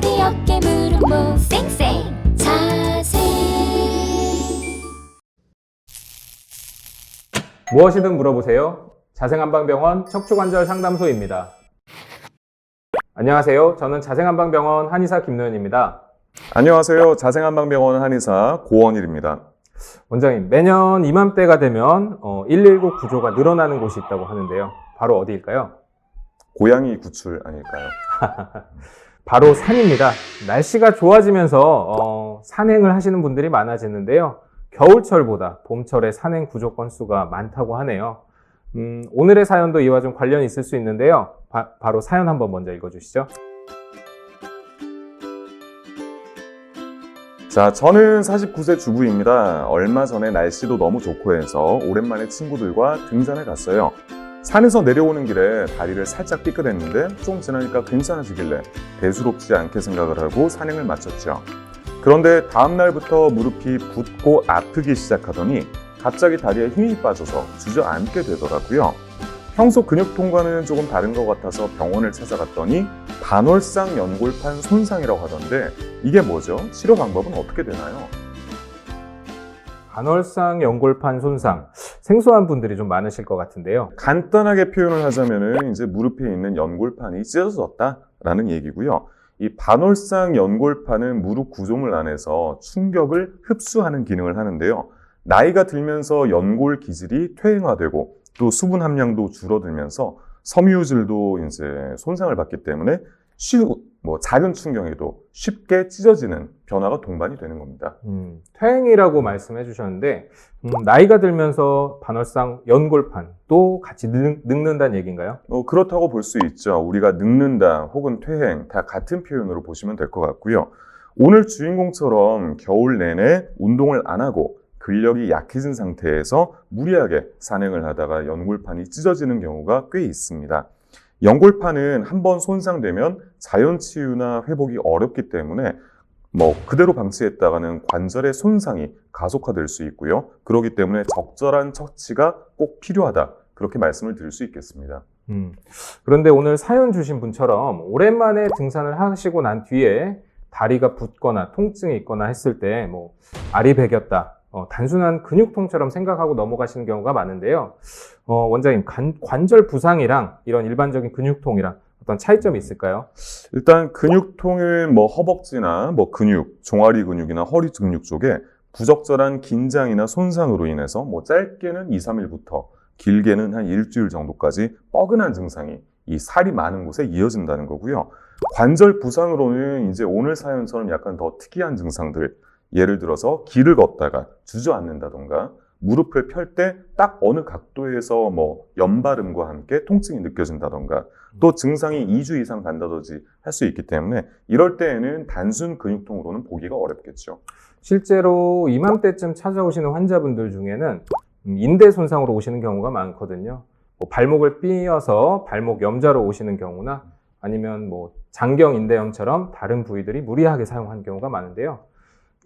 허리 어깨 무릎 목 쌩쌩 자세. 무엇이든 물어보세요. 자생한방병원 척추관절 상담소입니다. 안녕하세요. 저는 자생한방병원 한의사 김노현입니다. 안녕하세요. 자생한방병원 한의사 고원일입니다. 원장님, 매년 이맘때가 되면 119 구조가 늘어나는 곳이 있다고 하는데요. 바로 어디일까요? 고양이 구출 아닐까요? 바로 산입니다. 날씨가 좋아지면서 산행을 하시는 분들이 많아지는데요. 겨울철보다 봄철에 산행 구조 건수가 많다고 하네요. 오늘의 사연도 이와 좀 관련이 있을 수 있는데요. 바로 사연 한번 먼저 읽어주시죠. 자, 저는 49세 주부입니다. 얼마 전에 날씨도 너무 좋고 해서 오랜만에 친구들과 등산을 갔어요. 산에서 내려오는 길에 다리를 살짝 삐끗했는데 좀 지나니까 괜찮아지길래 대수롭지 않게 생각을 하고 산행을 마쳤죠. 그런데 다음 날부터 무릎이 붓고 아프기 시작하더니 갑자기 다리에 힘이 빠져서 주저앉게 되더라고요. 평소 근육통과는 조금 다른 것 같아서 병원을 찾아갔더니 반월상 연골판 손상이라고 하던데 이게 뭐죠? 치료 방법은 어떻게 되나요? 반월상 연골판 손상, 생소한 분들이 좀 많으실 것 같은데요. 간단하게 표현을 하자면은 이제 무릎에 있는 연골판이 찢어졌다라는 얘기고요. 이 반월상 연골판은 무릎 구조물 안에서 충격을 흡수하는 기능을 하는데요. 나이가 들면서 연골 기질이 퇴행화되고 또 수분 함량도 줄어들면서 섬유질도 이제 손상을 받기 때문에 작은 충격에도 쉽게 찢어지는 변화가 동반이 되는 겁니다. 퇴행이라고 말씀해 주셨는데 나이가 들면서 반월상 연골판도 같이 늙는다는 얘기인가요? 그렇다고 볼 수 있죠. 우리가 늙는다 혹은 퇴행 다 같은 표현으로 보시면 될 것 같고요. 오늘 주인공처럼 겨울 내내 운동을 안 하고 근력이 약해진 상태에서 무리하게 산행을 하다가 연골판이 찢어지는 경우가 꽤 있습니다. 연골판은 한번 손상되면 자연 치유나 회복이 어렵기 때문에 그대로 방치했다가는 관절의 손상이 가속화될 수 있고요. 그렇기 때문에 적절한 처치가 꼭 필요하다. 그렇게 말씀을 드릴 수 있겠습니다. 그런데 오늘 사연 주신 분처럼 오랜만에 등산을 하시고 난 뒤에 다리가 붓거나 통증이 있거나 했을 때 알이 배겼다. 단순한 근육통처럼 생각하고 넘어가시는 경우가 많은데요. 원장님, 관절 부상이랑 이런 일반적인 근육통이랑 어떤 차이점이 있을까요? 일단 근육통은 허벅지나 근육, 종아리 근육이나 허리 근육 쪽에 부적절한 긴장이나 손상으로 인해서 짧게는 2, 3일부터 길게는 한 일주일 정도까지 뻐근한 증상이 이 살이 많은 곳에 이어진다는 거고요. 관절 부상으로는 이제 오늘 사연처럼 약간 더 특이한 증상들, 예를 들어서 길을 걷다가 주저앉는다던가 무릎을 펼 때 딱 어느 각도에서 연발음과 함께 통증이 느껴진다던가 또 증상이 2주 이상 간다든지 할 수 있기 때문에 이럴 때에는 단순 근육통으로는 보기가 어렵겠죠. 실제로 이맘때쯤 찾아오시는 환자분들 중에는 인대 손상으로 오시는 경우가 많거든요. 발목을 삐어서 발목 염좌로 오시는 경우나 아니면 장경 인대염처럼 다른 부위들이 무리하게 사용한 경우가 많은데요.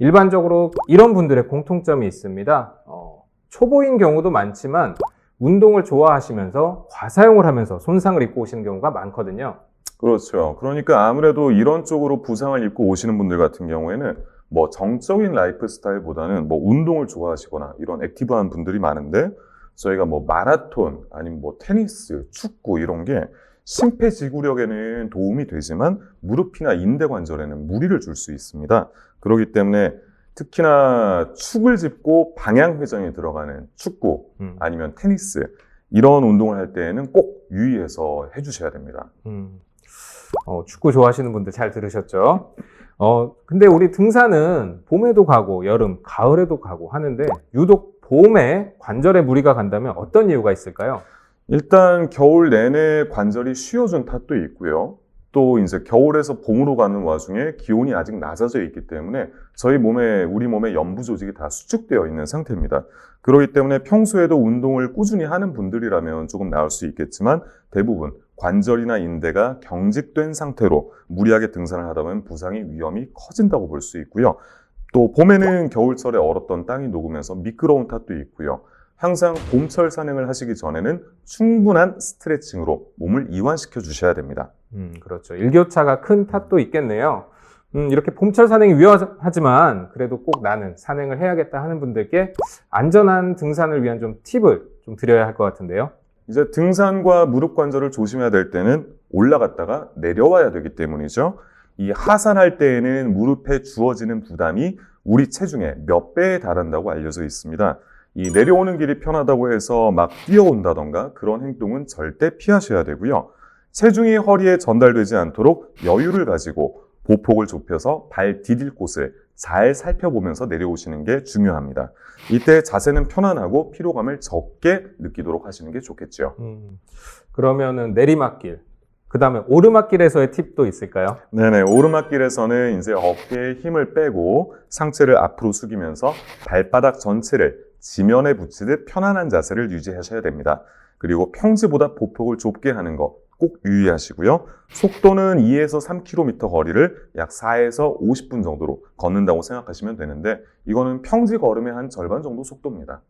일반적으로 이런 분들의 공통점이 있습니다. 초보인 경우도 많지만 운동을 좋아하시면서 과사용을 하면서 손상을 입고 오시는 경우가 많거든요. 그렇죠. 그러니까 아무래도 이런 쪽으로 부상을 입고 오시는 분들 같은 경우에는 정적인 라이프 스타일보다는 운동을 좋아하시거나 이런 액티브한 분들이 많은데 저희가 마라톤 아니면 테니스, 축구 이런 게 심폐지구력에는 도움이 되지만 무릎이나 인대 관절에는 무리를 줄 수 있습니다. 그렇기 때문에 특히나 축을 짚고 방향 회전이 들어가는 축구 아니면 테니스 이런 운동을 할 때에는 꼭 유의해서 해주셔야 됩니다. 축구 좋아하시는 분들 잘 들으셨죠? 근데 우리 등산은 봄에도 가고 여름, 가을에도 가고 하는데 유독 봄에 관절에 무리가 간다면 어떤 이유가 있을까요? 일단 겨울 내내 관절이 쉬어준 탓도 있고요. 또 이제 겨울에서 봄으로 가는 와중에 기온이 아직 낮아져 있기 때문에 우리 몸의 연부 조직이 다 수축되어 있는 상태입니다. 그렇기 때문에 평소에도 운동을 꾸준히 하는 분들이라면 조금 나을 수 있겠지만 대부분 관절이나 인대가 경직된 상태로 무리하게 등산을 하다 보면 부상의 위험이 커진다고 볼 수 있고요. 또 봄에는 겨울철에 얼었던 땅이 녹으면서 미끄러운 탓도 있고요. 항상 봄철 산행을 하시기 전에는 충분한 스트레칭으로 몸을 이완시켜 주셔야 됩니다. 그렇죠. 일교차가 큰 탓도 있겠네요. 이렇게 봄철 산행이 위험하지만 그래도 꼭 나는 산행을 해야겠다 하는 분들께 안전한 등산을 위한 좀 팁을 좀 드려야 할 것 같은데요. 이제 등산과 무릎 관절을 조심해야 될 때는 올라갔다가 내려와야 되기 때문이죠. 이 하산할 때에는 무릎에 주어지는 부담이 우리 체중의 몇 배에 달한다고 알려져 있습니다. 이 내려오는 길이 편하다고 해서 막 뛰어온다던가 그런 행동은 절대 피하셔야 되고요. 체중이 허리에 전달되지 않도록 여유를 가지고 보폭을 좁혀서 발 디딜 곳을 잘 살펴보면서 내려오시는 게 중요합니다. 이때 자세는 편안하고 피로감을 적게 느끼도록 하시는 게 좋겠죠. 그러면은 내리막길, 그 다음에 오르막길에서의 팁도 있을까요? 네네, 오르막길에서는 이제 어깨에 힘을 빼고 상체를 앞으로 숙이면서 발바닥 전체를 지면에 붙이듯 편안한 자세를 유지하셔야 됩니다. 그리고 평지보다 보폭을 좁게 하는 거 꼭 유의하시고요. 속도는 2에서 3km 거리를 약 4에서 50분 정도로 걷는다고 생각하시면 되는데 이거는 평지 걸음의 한 절반 정도 속도입니다.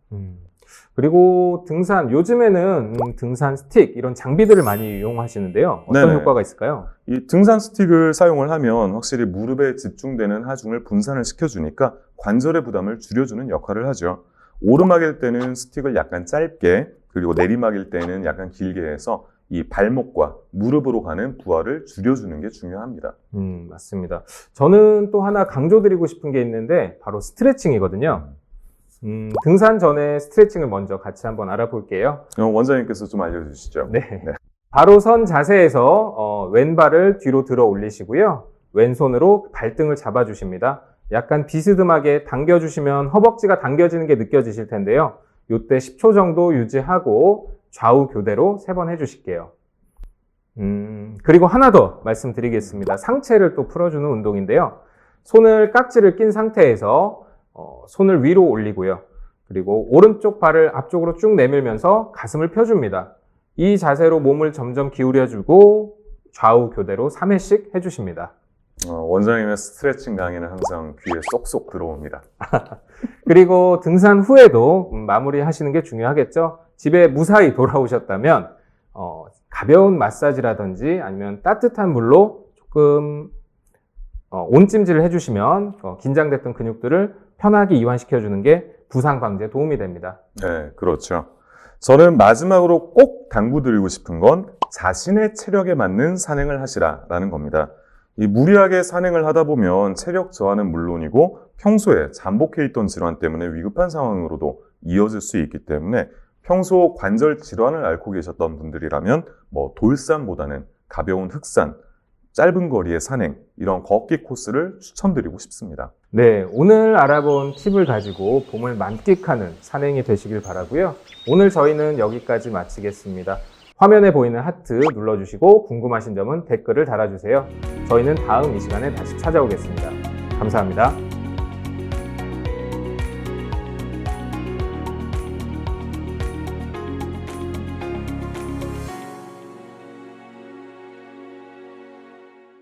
그리고 등산, 요즘에는 등산 스틱 이런 장비들을 많이 이용하시는데요. 어떤 네네. 효과가 있을까요? 이 등산 스틱을 사용을 하면 확실히 무릎에 집중되는 하중을 분산을 시켜주니까 관절의 부담을 줄여주는 역할을 하죠. 오르막일 때는 스틱을 약간 짧게, 그리고 내리막일 때는 약간 길게 해서 이 발목과 무릎으로 가는 부하를 줄여주는 게 중요합니다. 맞습니다. 저는 또 하나 강조드리고 싶은 게 있는데 바로 스트레칭이거든요. 등산 전에 스트레칭을 먼저 같이 한번 알아볼게요. 원장님께서 좀 알려주시죠. 네. 바로 선 자세에서 왼발을 뒤로 들어 올리시고요. 왼손으로 발등을 잡아주십니다. 약간 비스듬하게 당겨주시면 허벅지가 당겨지는 게 느껴지실 텐데요. 이때 10초 정도 유지하고 좌우 교대로 3번 해주실게요. 그리고 하나 더 말씀드리겠습니다. 상체를 또 풀어주는 운동인데요. 손을 깍지를 낀 상태에서 손을 위로 올리고요. 그리고 오른쪽 발을 앞쪽으로 쭉 내밀면서 가슴을 펴줍니다. 이 자세로 몸을 점점 기울여주고 좌우 교대로 3회씩 해주십니다. 원장님의 스트레칭 강의는 항상 귀에 쏙쏙 들어옵니다. 그리고 등산 후에도 마무리 하시는 게 중요하겠죠. 집에 무사히 돌아오셨다면 가벼운 마사지라든지 아니면 따뜻한 물로 조금 온찜질을 해주시면 긴장됐던 근육들을 편하게 이완시켜주는 게 부상 방지에 도움이 됩니다. 네, 그렇죠. 저는 마지막으로 꼭 당부드리고 싶은 건 자신의 체력에 맞는 산행을 하시라라는 겁니다. 이 무리하게 산행을 하다 보면 체력 저하는 물론이고 평소에 잠복해 있던 질환 때문에 위급한 상황으로도 이어질 수 있기 때문에 평소 관절 질환을 앓고 계셨던 분들이라면 돌산보다는 가벼운 흑산, 짧은 거리의 산행, 이런 걷기 코스를 추천드리고 싶습니다. 네, 오늘 알아본 팁을 가지고 봄을 만끽하는 산행이 되시길 바라고요. 오늘 저희는 여기까지 마치겠습니다. 화면에 보이는 하트 눌러주시고 궁금하신 점은 댓글을 달아주세요. 저희는 다음 이 시간에 다시 찾아오겠습니다. 감사합니다.